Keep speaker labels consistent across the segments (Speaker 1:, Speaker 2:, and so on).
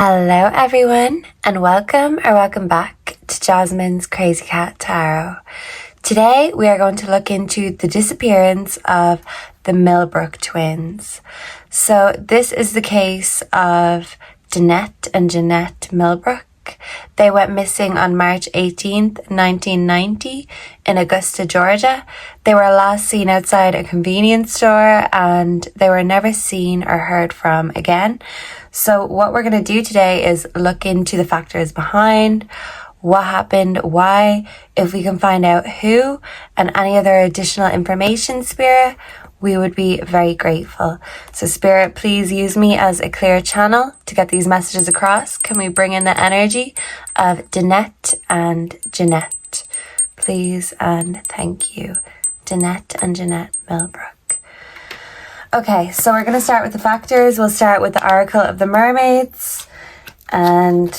Speaker 1: Hello everyone, and welcome back to Jasmine's Crazy Cat Tarot. Today we are going to look into the disappearance of the Milbrook twins. So this is the case of Danette and Jeanette Milbrook. They went missing on March 18th, 1990 in Augusta, Georgia. They were last seen outside a convenience store and they were never seen or heard from again. So what we're going to do today is look into the factors behind what happened, why, if we can find out who, and any other additional information, Spirit, we would be very grateful. So Spirit, please use me as a clear channel to get these messages across. Can we bring in the energy of Danette and Jeanette? Please and thank you. Danette and Jeanette Milbrook. Okay, so we're going to start with the factors. We'll start with the Oracle of the Mermaids. And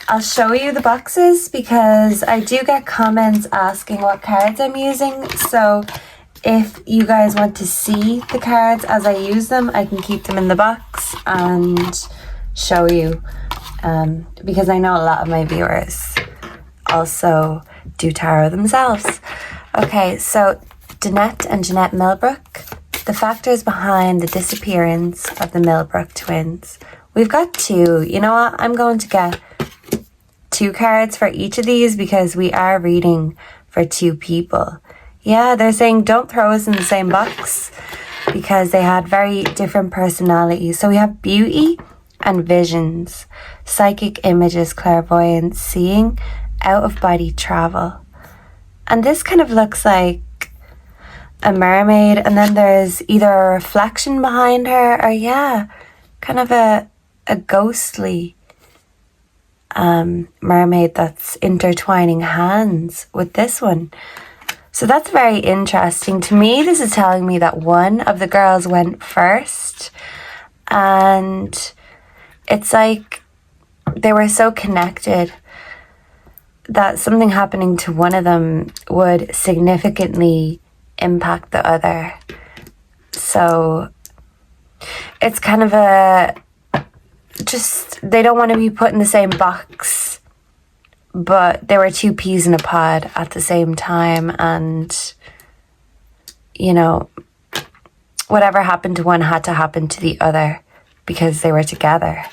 Speaker 1: I'll show you the boxes because I do get comments asking what cards I'm using. So if you guys want to see the cards as I use them, I can keep them in the box and show you. Because I know a lot of my viewers also do tarot themselves. Okay, so Danette and Jeanette Milbrook. The factors behind the disappearance of the Milbrook twins. We've got two. You know what? I'm going to get two cards for each of these because we are reading for two people. Yeah, they're saying don't throw us in the same box because they had very different personalities. So we have beauty and visions, psychic images, clairvoyance, seeing, out-of-body travel. And this kind of looks like a mermaid, and then there's either a reflection behind her or kind of a ghostly mermaid that's intertwining hands with this one. So that's very interesting. To me, this is telling me that one of the girls went first, and it's like they were so connected that something happening to one of them would significantly impact the other. So it's kind of they don't want to be put in the same box, but they were two peas in a pod at the same time, and you know, whatever happened to one had to happen to the other because they were together.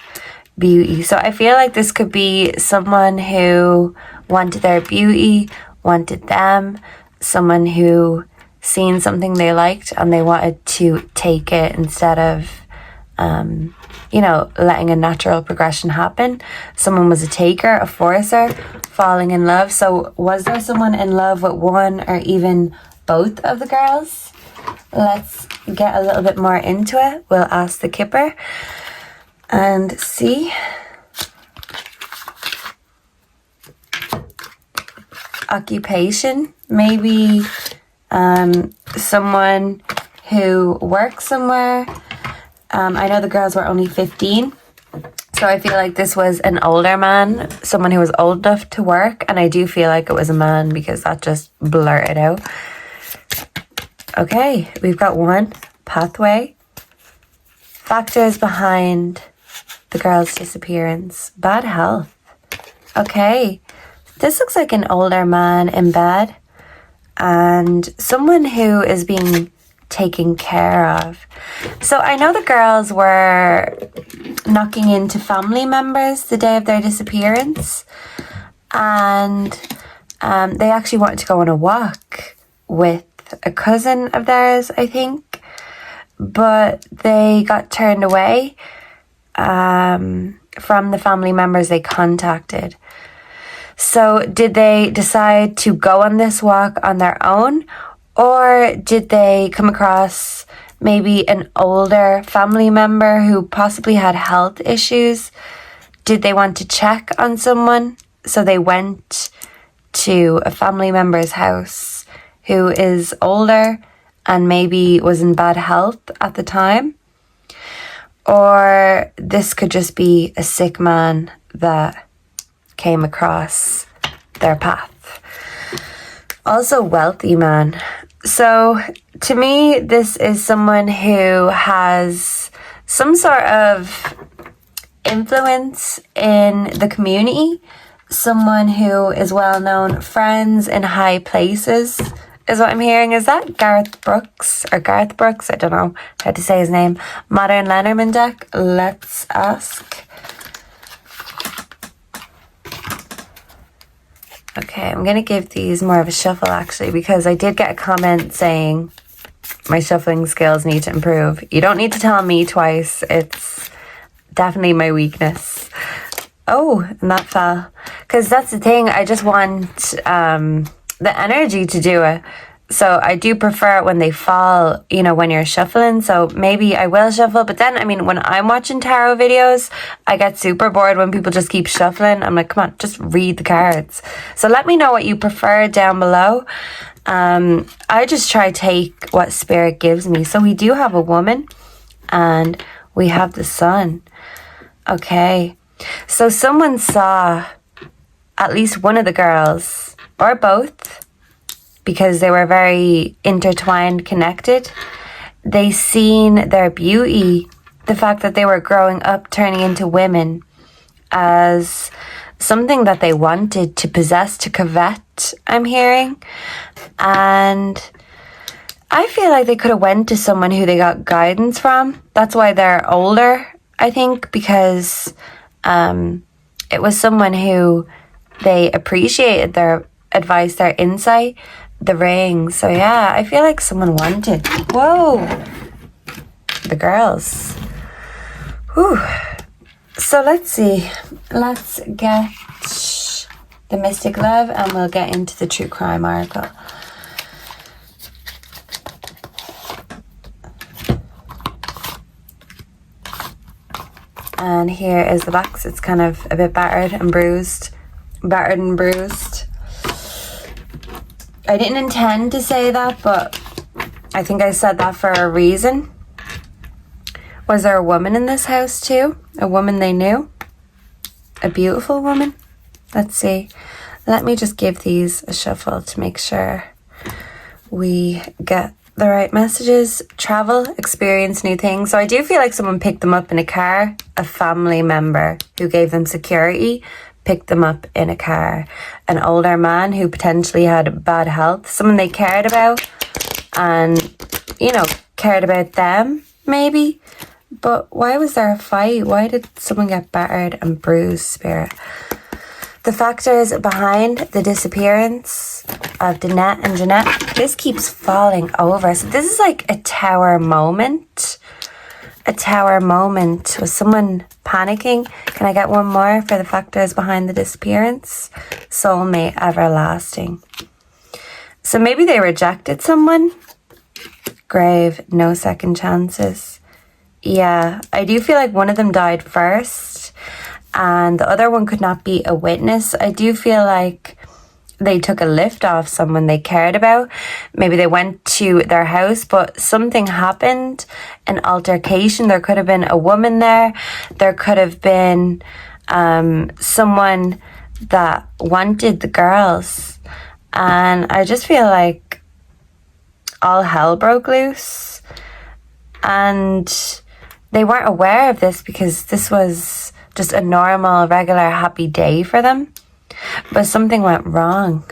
Speaker 1: Beauty. So I feel like this could be someone who wanted their beauty, wanted them, someone who seen something they liked and they wanted to take it instead of letting a natural progression happen. Someone was a taker, a forcer, falling in love. So was there someone in love with one or even both of the girls? Let's get a little bit more into it. We'll ask the Kipper and see. Occupation, maybe someone who works somewhere. I know the girls were only 15, so I feel like this was an older man, someone who was old enough to work, and I do feel like it was a man because that just blurted out. Okay, we've got one pathway. Factors behind the girl's disappearance. Bad health. Okay, this looks like an older man in bed and someone who is being taken care of. So I know the girls were knocking into family members the day of their disappearance, and they actually wanted to go on a walk with a cousin of theirs, I think, but they got turned away from the family members they contacted. So did they decide to go on this walk on their own, or did they come across maybe an older family member who possibly had health issues? Did they want to check on someone? So they went to a family member's house who is older and maybe was in bad health at the time. Or this could just be a sick man that came across their path. Also wealthy man. So to me, this is someone who has some sort of influence in the community, someone who is well known, friends in high places is what I'm hearing. Is that Garth Brooks? I don't know how to say his name. Modern Lenormand deck. Let's ask. Okay, I'm going to give these more of a shuffle actually, because I did get a comment saying my shuffling skills need to improve. You don't need to tell me twice. It's definitely my weakness. Oh, and that fell. Because that's the thing. I just want the energy to do it. So I do prefer it when they fall, you know, when you're shuffling. So maybe I will shuffle. But then, I mean, when I'm watching tarot videos, I get super bored when people just keep shuffling. I'm like, come on, just read the cards. So let me know what you prefer down below. I just try to take what spirit gives me. So we do have a woman and we have the sun. Okay. So someone saw at least one of the girls, or both, because they were very intertwined, connected. They seen their beauty, the fact that they were growing up, turning into women, as something that they wanted to possess, to covet, I'm hearing. And I feel like they could have went to someone who they got guidance from. That's why they're older, I think, because it was someone who they appreciated their advice, their insight, the ring. So yeah, I feel like someone wanted. Whoa, the girls. Whew. So let's see. Let's get the Mystic Love and we'll get into the True Crime Oracle. And here is the box. It's kind of a bit battered and bruised. I didn't intend to say that, but I think I said that for a reason. Was there a woman in this house too? A woman they knew? A beautiful woman? Let's see. Let me just give these a shuffle to make sure we get the right messages. Travel, experience new things. So I do feel like someone picked them up in a car. A family member who gave them security picked them up in a car. An older man who potentially had bad health. Someone they cared about and, you know, cared about them maybe. But why was there a fight? Why did someone get battered and bruised, Spirit? The factors behind the disappearance of Danette and Jeanette. This keeps falling over. So this is like a tower moment. A tower moment. Was someone panicking? Can I get one more for the factors behind the disappearance? Soulmate, everlasting. So maybe they rejected someone. Grave, no second chances. Yeah, I do feel like one of them died first and the other one could not be a witness. I do feel like they took a lift off someone they cared about. Maybe they went to their house, but something happened, an altercation. There could have been a woman there. There could have been someone that wanted the girls. And I just feel like all hell broke loose. And they weren't aware of this because this was just a normal, regular, happy day for them. But something went wrong.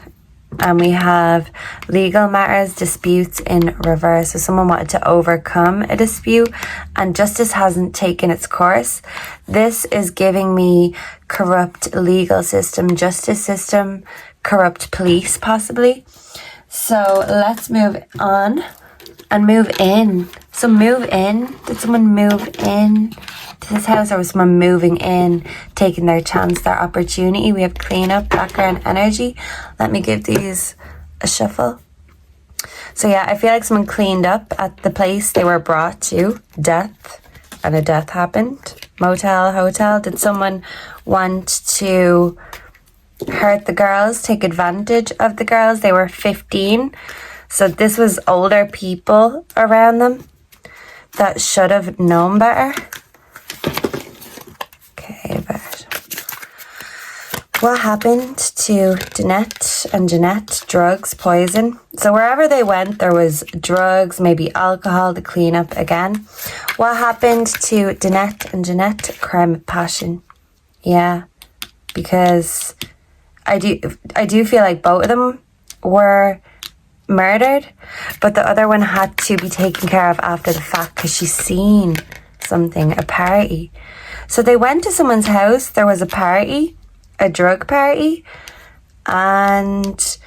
Speaker 1: And we have legal matters, disputes in reverse. So someone wanted to overcome a dispute and justice hasn't taken its course. This is giving me corrupt legal system, justice system, corrupt police possibly. So let's move on and move in. So move in. Did someone move in to this house, or was someone moving in, taking their chance, their opportunity? We have cleanup, background energy. Let me give these a shuffle. So yeah, I feel like someone cleaned up at the place they were brought to. Death, and a death happened. Motel, hotel. Did someone want to hurt the girls, take advantage of the girls? They were 15. So this was older people around them that should have known better. Okay, but what happened to Danette and Jeanette? Drugs, poison. So wherever they went, there was drugs, maybe alcohol to clean up again. What happened to Danette and Jeanette? Crime of passion. Yeah, because I do feel like both of them were murdered, but the other one had to be taken care of after the fact because she's seen something, a party. So they went to someone's house, there was a party, a drug party, and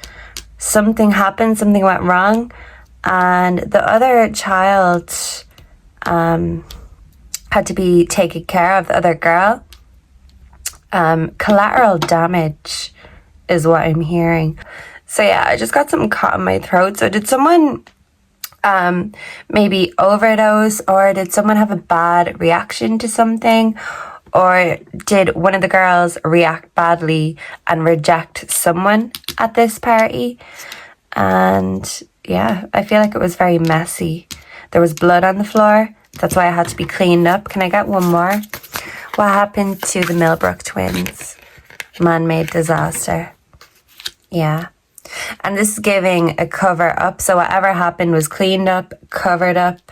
Speaker 1: something happened, something went wrong, and the other child had to be taken care of, the other girl. Collateral damage is what I'm hearing. So yeah, I just got something caught in my throat. So did someone maybe overdose, or did someone have a bad reaction to something, or did one of the girls react badly and reject someone at this party? And yeah, I feel like it was very messy. There was blood on the floor. That's why I had to be cleaned up. Can I get one more? What happened to the Milbrook twins? Man-made disaster. Yeah. And this is giving a cover up. So whatever happened was cleaned up, covered up,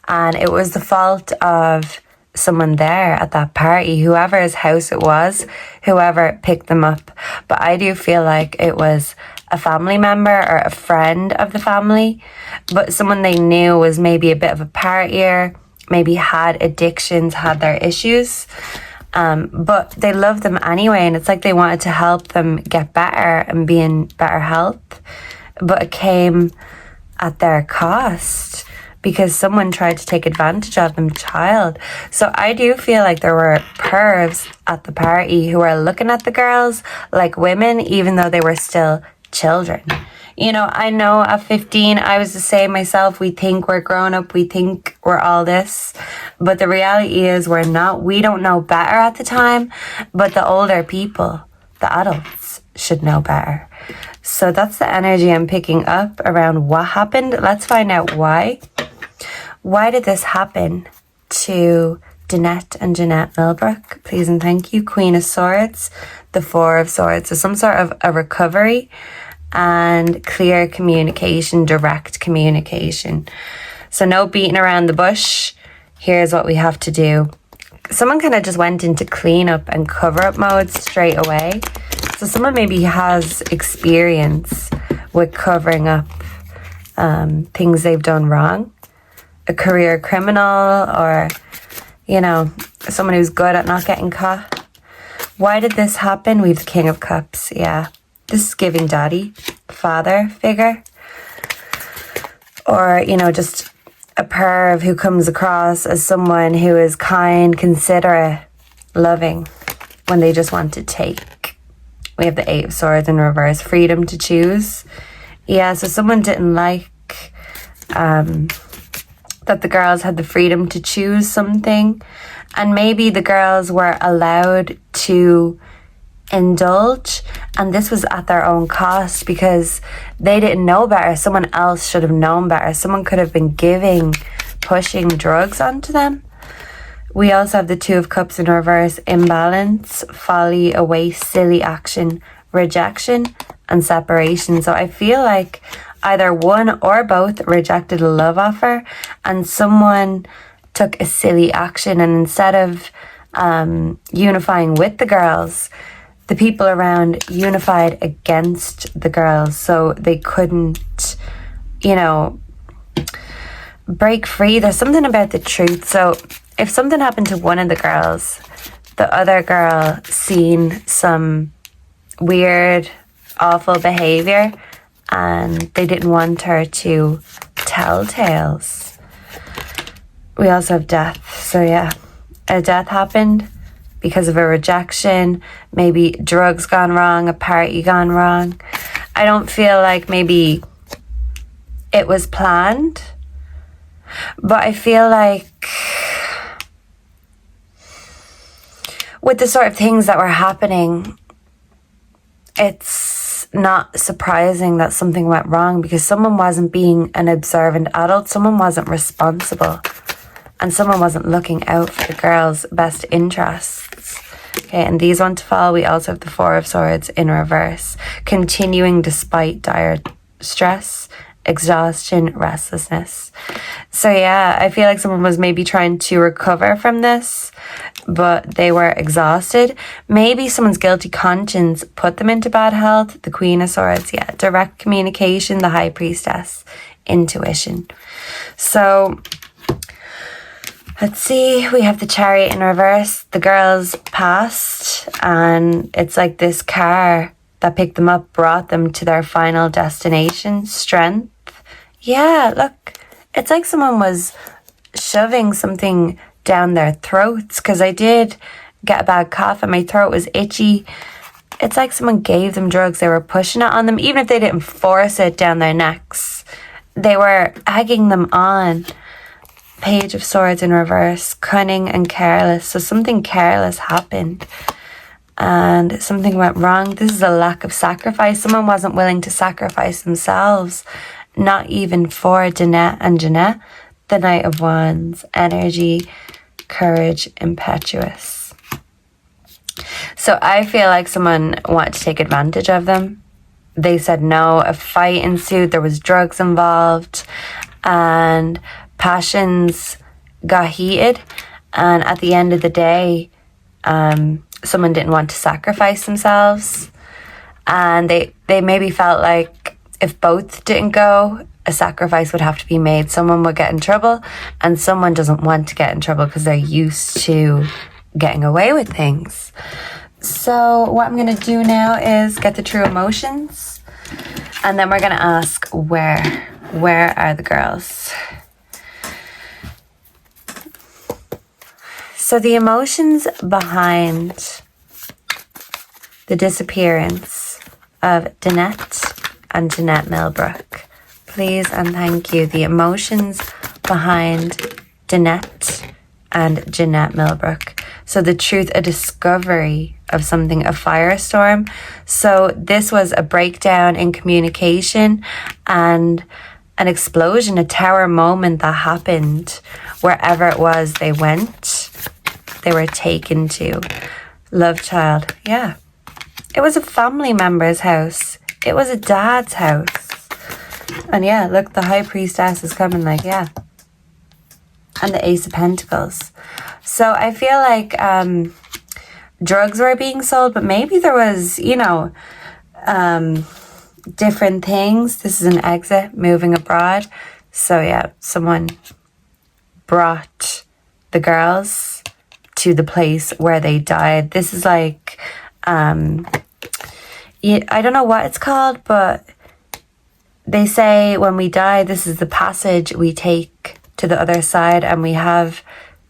Speaker 1: and it was the fault of someone there at that party, whoever's house it was, whoever picked them up. But I do feel like it was a family member or a friend of the family, but someone they knew was maybe a bit of a partier, maybe had addictions, had their issues. But they loved them anyway, and it's like they wanted to help them get better and be in better health. But it came at their cost because someone tried to take advantage of them, child. So I do feel like there were pervs at the party who were looking at the girls like women, even though they were still children. You know, I know at 15, I was the same myself. We think we're grown up. We think we're all this. But the reality is we're not. We don't know better at the time. But the older people, the adults, should know better. So that's the energy I'm picking up around what happened. Let's find out why. Why did this happen to Danette and Jeanette Milbrook? Please and thank you. Queen of Swords, the Four of Swords. So some sort of a recovery and clear communication, direct communication. So no beating around the bush. Here's what we have to do. Someone kind of just went into cleanup and cover up mode straight away. So someone maybe has experience with covering up things they've done wrong. A career criminal, or, you know, someone who's good at not getting caught. Why did this happen? We have the King of Cups, yeah. This is giving daddy, father figure. Or, you know, just a perv who comes across as someone who is kind, considerate, loving, when they just want to take. We have the Eight of Swords in reverse, freedom to choose. Yeah, so someone didn't like that the girls had the freedom to choose something. And maybe the girls were allowed to indulge, and this was at their own cost because they didn't know better. Someone else should have known better. Someone could have been pushing drugs onto them. We also have the Two of Cups in reverse, imbalance, folly, a waste, silly action, rejection, and separation. So I feel like either one or both rejected a love offer, and someone took a silly action, and instead of unifying with the girls, the people around unified against the girls, so they couldn't, you know, break free. There's something about the truth. So if something happened to one of the girls, the other girl seen some weird, awful behavior, and they didn't want her to tell tales. We also have death. So yeah, a death happened because of a rejection, maybe drugs gone wrong, a party gone wrong. I don't feel like maybe it was planned, but I feel like with the sort of things that were happening, it's not surprising that something went wrong because someone wasn't being an observant adult, someone wasn't responsible, and someone wasn't looking out for the girls' best interests. Okay, and these want to fall. We also have the Four of Swords in reverse. Continuing despite dire stress, exhaustion, restlessness. So yeah, I feel like someone was maybe trying to recover from this, but they were exhausted. Maybe someone's guilty conscience put them into bad health. The Queen of Swords, yeah. Direct communication, the High Priestess, intuition. So let's see, we have the Chariot in reverse. The girls passed, and it's like this car that picked them up brought them to their final destination. Strength. Yeah, look, it's like someone was shoving something down their throats, because I did get a bad cough and my throat was itchy. It's like someone gave them drugs. They were pushing it on them, even if they didn't force it down their necks. They were egging them on. Page of Swords in reverse, cunning and careless. So something careless happened and something went wrong. This is a lack of sacrifice. Someone wasn't willing to sacrifice themselves, not even for Danette and Jeanette. The Knight of Wands, energy, courage, impetuous. So I feel like someone wanted to take advantage of them. They said no, a fight ensued, there was drugs involved, and passions got heated. And at the end of the day, someone didn't want to sacrifice themselves. And they maybe felt like if both didn't go, a sacrifice would have to be made. Someone would get in trouble, and someone doesn't want to get in trouble because they're used to getting away with things. So what I'm going to do now is get the true emotions, and then we're going to ask where are the girls? So the emotions behind the disappearance of Danette and Jeanette Milbrook. Please and thank you. The emotions behind Danette and Jeanette Milbrook. So the truth, a discovery of something, a firestorm. So this was a breakdown in communication and an explosion, a tower moment that happened wherever it was they went. They were taken to. Love child, yeah. It was a family member's house. It was a dad's house. And yeah, look, the High Priestess is coming, like, yeah. And the Ace of Pentacles. So I feel like drugs were being sold, but maybe there was, different things. This is an exit, moving abroad. So yeah, someone brought the girls to the place where they died. This is like, I don't know what it's called, but they say when we die, this is the passage we take to the other side, and we have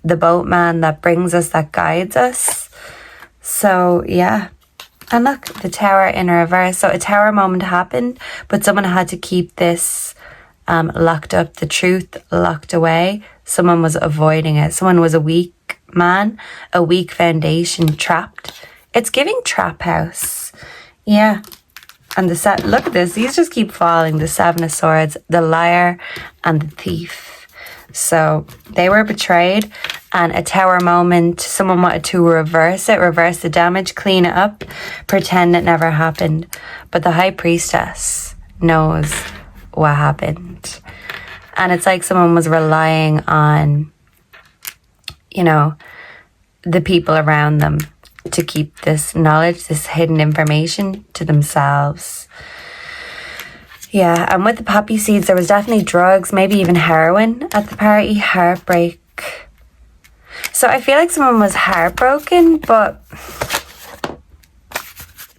Speaker 1: the boatman that brings us, that guides us. So yeah. And look, the tower in reverse. So a tower moment happened, but someone had to keep this locked up, the truth locked away. Someone was avoiding it. Someone was a weak man, a weak foundation, trapped. It's giving trap house. Yeah. And look at this, these just keep falling. The Seven of Swords, the liar, and the thief. So they were betrayed, and a tower moment, someone wanted to reverse it, reverse the damage, clean it up, pretend it never happened. But the High Priestess knows what happened. And it's like someone was relying on, the people around them to keep this knowledge, this hidden information to themselves. Yeah, and with the poppy seeds, there was definitely drugs, maybe even heroin at the party. Heartbreak. So I feel like someone was heartbroken, but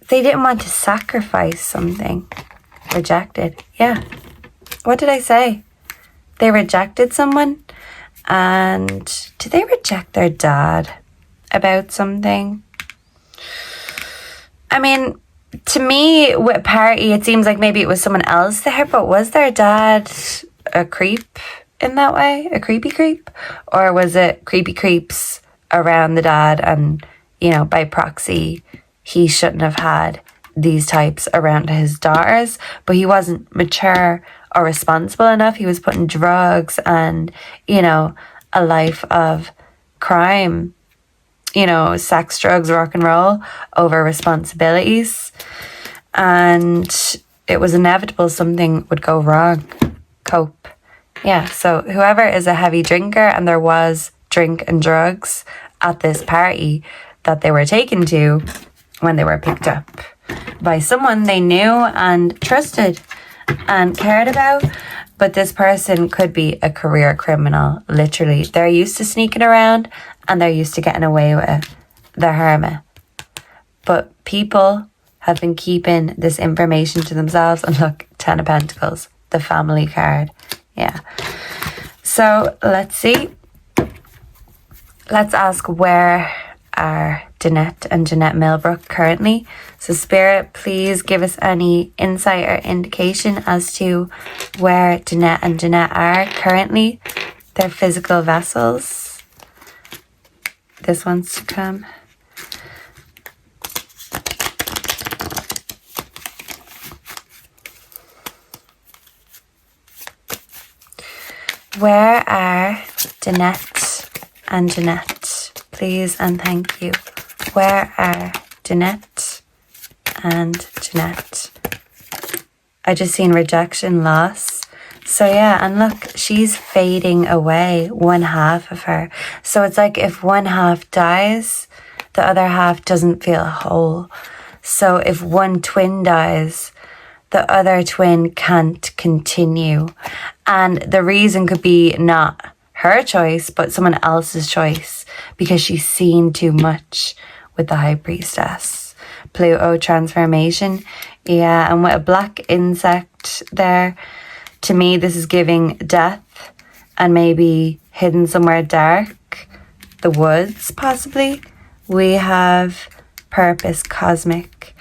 Speaker 1: they didn't want to sacrifice something. Rejected. Yeah. What did I say? They rejected someone. And did they reject their dad about something? I mean, to me, with party, it seems like maybe it was someone else there, but was their dad a creep in that way? A creepy creep? Or was it creepy creeps around the dad and, by proxy, he shouldn't have had these types around his daughters, but he wasn't mature or responsible enough. He was putting drugs and, a life of crime, sex, drugs, rock and roll over responsibilities. And it was inevitable something would go wrong. hope. Yeah, so whoever is a heavy drinker, and there was drink and drugs at this party that they were taken to when they were picked up by someone they knew and trusted and cared about. But this person could be a career criminal, literally. They're used to sneaking around and they're used to getting away with it. They're hermit. But people have been keeping this information to themselves. And look, 10 of Pentacles, the family card. Yeah. So let's see. Let's ask, where are Danette and Jeanette Milbrook currently? So Spirit, please give us any insight or indication as to where Danette and Jeanette are currently. Their physical vessels. This one's to come. Where are Danette and Jeanette? Please and thank you. Where are Danette and Jeanette? I just seen rejection, loss. So yeah, and look, she's fading away, one half of her. So it's like if one half dies, the other half doesn't feel whole. So if one twin dies, the other twin can't continue. And the reason could be not her choice, but someone else's choice, because she's seen too much with the High Priestess. Pluto transformation. Yeah, and with a black insect there, to me this is giving death and maybe hidden somewhere dark. The woods, possibly. We have purpose, cosmic.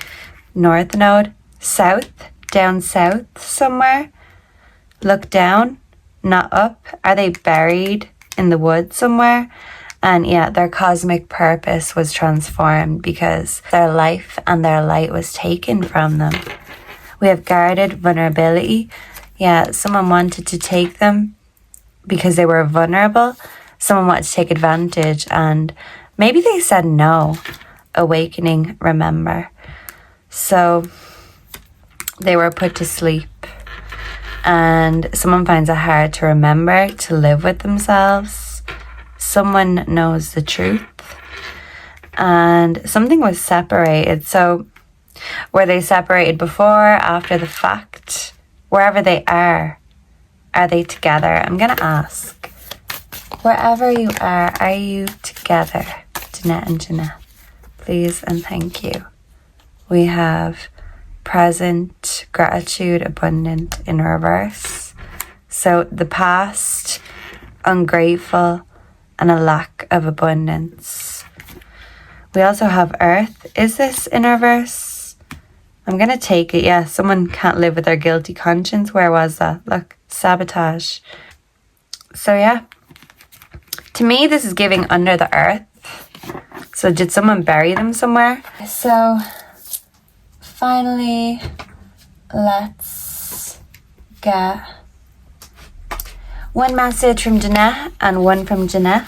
Speaker 1: North node, south, down south somewhere. Look down, not up. Are they buried in the woods somewhere? And yeah, their cosmic purpose was transformed because their life and their light was taken from them. We have guarded, vulnerability. Yeah, someone wanted to take them because they were vulnerable. Someone wanted to take advantage and maybe they said no. Awakening, remember. So they were put to sleep. And someone finds it hard to remember, to live with themselves. Someone knows the truth. And something was separated. So were they separated before, after the fact? Wherever they are they together? I'm going to ask. Wherever you are you together? Danette and Jeanette. Please and thank you. We have present, gratitude, abundant in reverse. So the past, ungrateful, and a lack of abundance. We also have earth. Is this in reverse? I'm going to take it. Yeah, someone can't live with their guilty conscience. Where was that? Look, sabotage. So yeah, to me this is giving under the earth. So did someone bury them somewhere? So finally, let's get one message from Jeanette and one from Jeanette,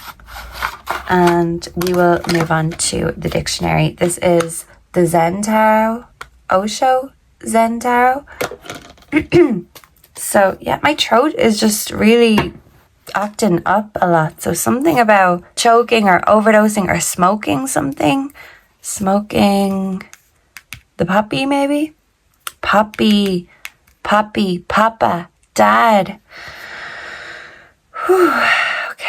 Speaker 1: and we will move on to the dictionary. This is the Zen Tarot, Osho Zen Tarot. So yeah, my throat is just really acting up a lot. So something about choking or overdosing or smoking something. Smoking the puppy, maybe? Puppy, papa, dad. Whew. Okay.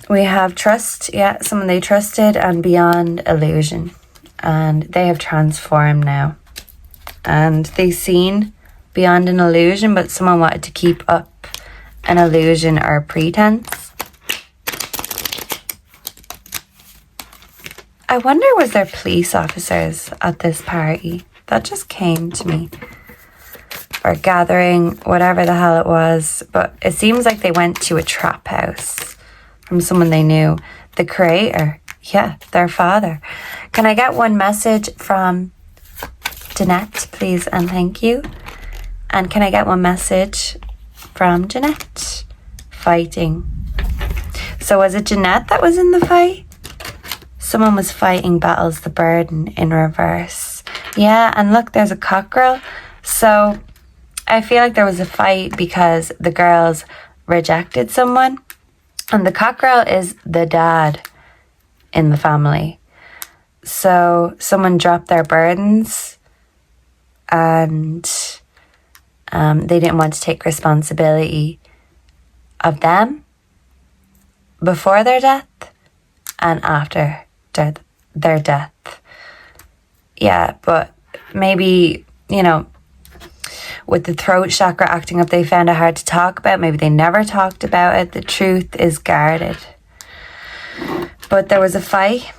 Speaker 1: We have trust. Yeah, someone they trusted and beyond illusion. And they have transformed now. And they seen beyond an illusion, but someone wanted to keep up an illusion or a pretense. I wonder, was there police officers at this party? That just came to me. Or gathering, whatever the hell it was. But it seems like they went to a trap house from someone they knew. The creator. Yeah, their father. Can I get one message from Danette, please, and thank you? And can I get one message from Jeanette? Fighting. So was it Jeanette that was in the fight? Someone was fighting, battles the burden in reverse. Yeah, and look, there's a cockerel. So I feel like there was a fight because the girls rejected someone. And the cockerel is the dad in the family. So someone dropped their burdens and they didn't want to take responsibility of them before their death and after their death. Yeah, but maybe, you know, with the throat chakra acting up, they found it hard to talk about. Maybe they never talked about it. The truth is guarded. But there was a fight,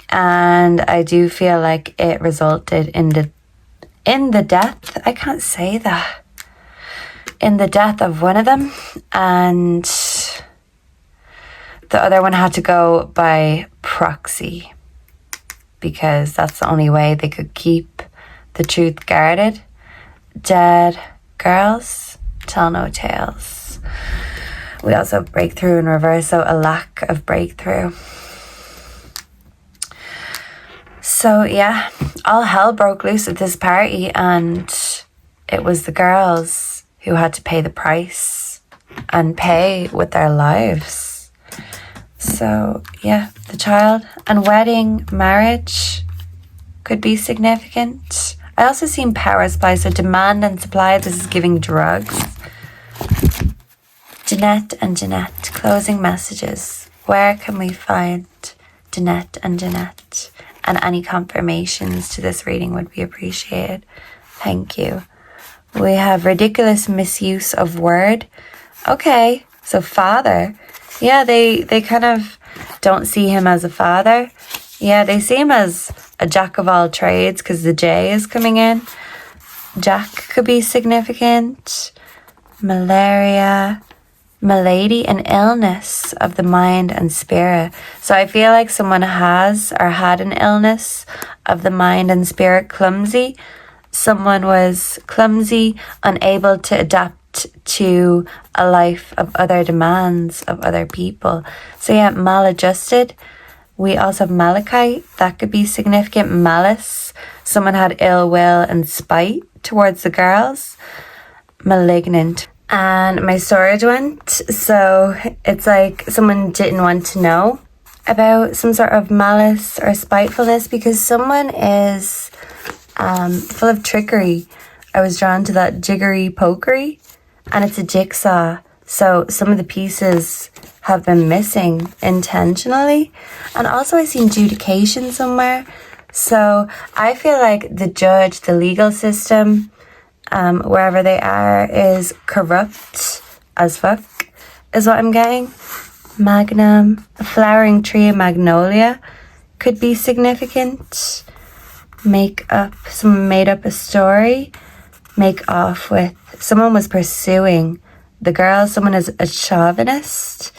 Speaker 1: and I do feel like it resulted in the death. I can't say that. In the death of one of them, and the other one had to go by proxy because that's the only way they could keep the truth guarded. Dead girls tell no tales. We also have breakthrough in reverse, so a lack of breakthrough. So yeah, all hell broke loose at this party, and it was the girls who had to pay the price and pay with their lives. So yeah, the child and wedding, marriage could be significant. I also seen power supply, so demand and supply. This is giving drugs. Jeanette and Jeanette, closing messages. Where can we find Jeanette and Jeanette? And any confirmations to this reading would be appreciated. Thank you. We have ridiculous misuse of word. Okay, so father. Yeah, they kind of don't see him as a father. Yeah, they see him as a jack of all trades because the J is coming in. Jack could be significant. Malaria, malady, an illness of the mind and spirit. So I feel like someone has or had an illness of the mind and spirit. Clumsy. Someone was clumsy, unable to adapt to a life of other demands of other people. So yeah, maladjusted. We also have malachite. That could be significant. Malice. Someone had ill will and spite towards the girls. Malignant. And my storage went. So it's like someone didn't want to know about some sort of malice or spitefulness because someone is full of trickery. I was drawn to that jiggery pokery, and it's a jigsaw. So some of the pieces have been missing intentionally. And also I seen adjudication somewhere. So I feel like the judge, the legal system, wherever they are, is corrupt as fuck, is what I'm getting. Magnum, a flowering tree, a magnolia could be significant. Make up, someone made up a story. Make off with, someone was pursuing the girl. Someone is a chauvinist,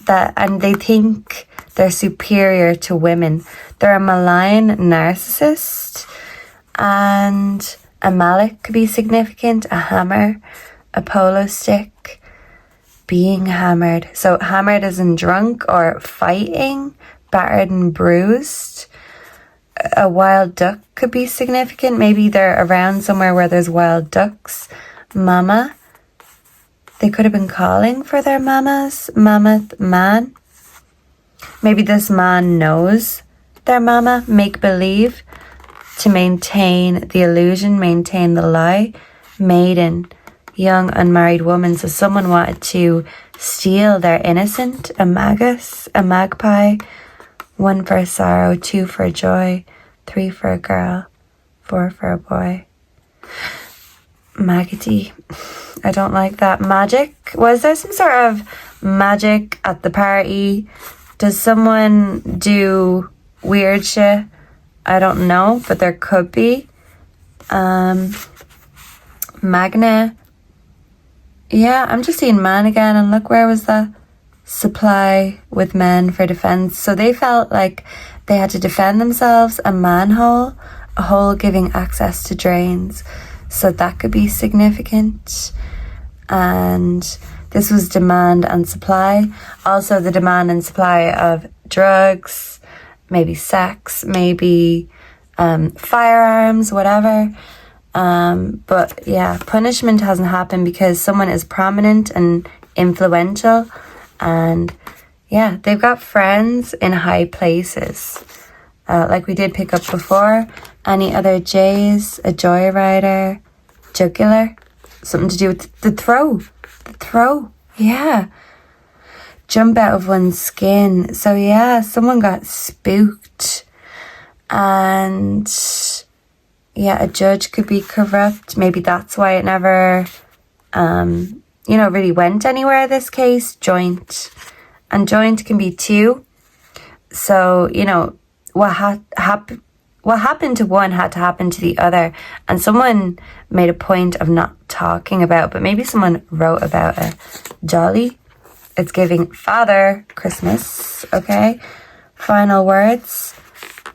Speaker 1: and they think they're superior to women. They're a malign narcissist. And a mallet could be significant. A hammer, a polo stick, being hammered. So hammered as in drunk or fighting, battered and bruised. A wild duck could be significant. Maybe they're around somewhere where there's wild ducks. Mama. They could have been calling for their mamas. Mammoth man. Maybe this man knows their mama. Make believe. To maintain the illusion, maintain the lie. Maiden. Young unmarried woman. So someone wanted to steal their innocent. A magus. A magpie. 1 for sorrow, 2 for joy, 3 for a girl, 4 for a boy. Maggoty. I don't like that. Magic. Was there some sort of magic at the party? Does someone do weird shit? I don't know, but there could be. Magna. Yeah, I'm just seeing man again, and look, where was the supply with men for defense? So they felt like they had to defend themselves. A manhole, a hole giving access to drains. So that could be significant. And this was demand and supply. Also the demand and supply of drugs, maybe sex, maybe firearms, whatever. But yeah, punishment hasn't happened because someone is prominent and influential, and yeah, they've got friends in high places. Like we did pick up before. Any other J's? A joyrider, jugular, something to do with the throw. Yeah. Jump out of one's skin. So yeah, someone got spooked. And yeah, a judge could be corrupt. Maybe that's why it never, really went anywhere, this case. Joint. And joint can be two. So, what happened to one had to happen to the other. And someone made a point of not talking about, but maybe someone wrote about it. Jolly. It's giving Father Christmas, okay? Final words.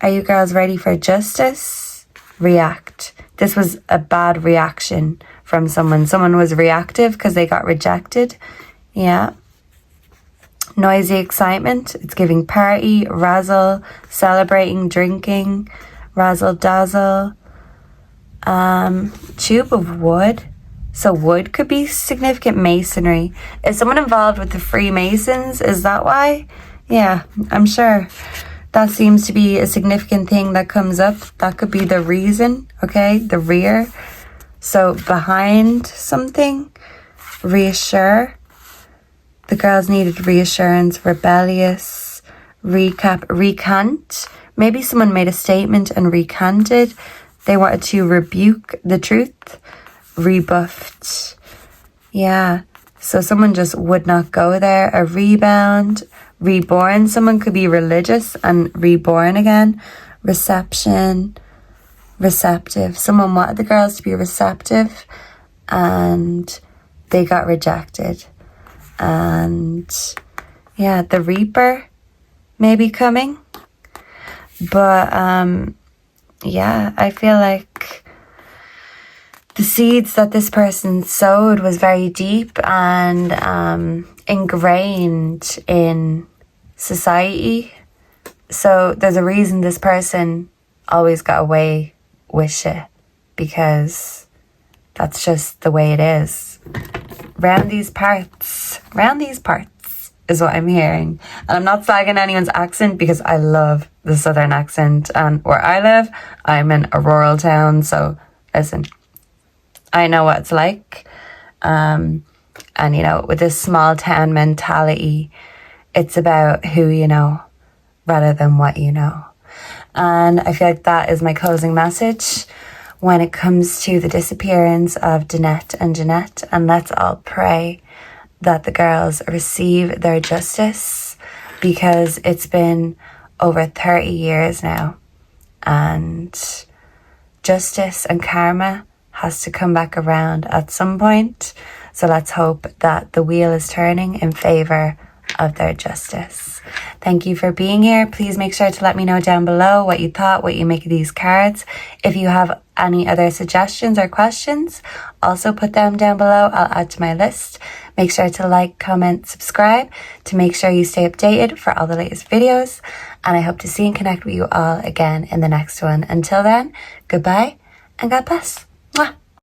Speaker 1: Are you girls ready for justice? React. This was a bad reaction from someone. Someone was reactive because they got rejected. Yeah. Noisy excitement. It's giving party, razzle, celebrating, drinking, razzle dazzle. Tube of wood. So wood could be significant masonry. Is someone involved with the Freemasons? Is that why? Yeah, I'm sure. That seems to be a significant thing that comes up. That could be the reason, okay? The rear. So behind something. Reassure. The girls needed reassurance. Rebellious. Recant. Maybe someone made a statement and recanted. They wanted to rebuke the truth. Rebuffed. Yeah. So someone just would not go there. A rebound. Reborn. Someone could be religious and reborn again. Reception. Receptive. Someone wanted the girls to be receptive and they got rejected. And yeah, the Reaper may be coming. But yeah, I feel like the seeds that this person sowed was very deep and ingrained in society. So there's a reason this person always got away with shit, because that's just the way it is. Round these parts is what I'm hearing. And I'm not slagging anyone's accent because I love the southern accent. And where I live, I'm in a rural town. So listen, I know what it's like. And, with this small town mentality, it's about who you know rather than what you know. And I feel like that is my closing message when it comes to the disappearance of Danette and Jeanette. And let's all pray that the girls receive their justice, because it's been over 30 years now. And justice and karma has to come back around at some point. So let's hope that the wheel is turning in favor of their justice. Thank you for being here. Please make sure to let me know down below what you thought, what you make of these cards. If you have any other suggestions or questions, also put them down below. I'll add to my list. Make sure to like, comment, subscribe to make sure you stay updated for all the latest videos. And I hope to see and connect with you all again in the next one. Until then, goodbye and God bless.